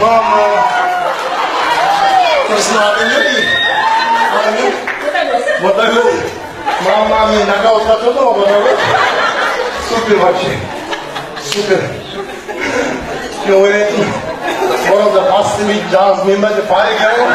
Мама! Познали? Вот так вот. Мама, мне нога вот так вот, вот так вот. Супер вообще. Супер. Говорит, orada bastı bir caz mimeli fare geldi.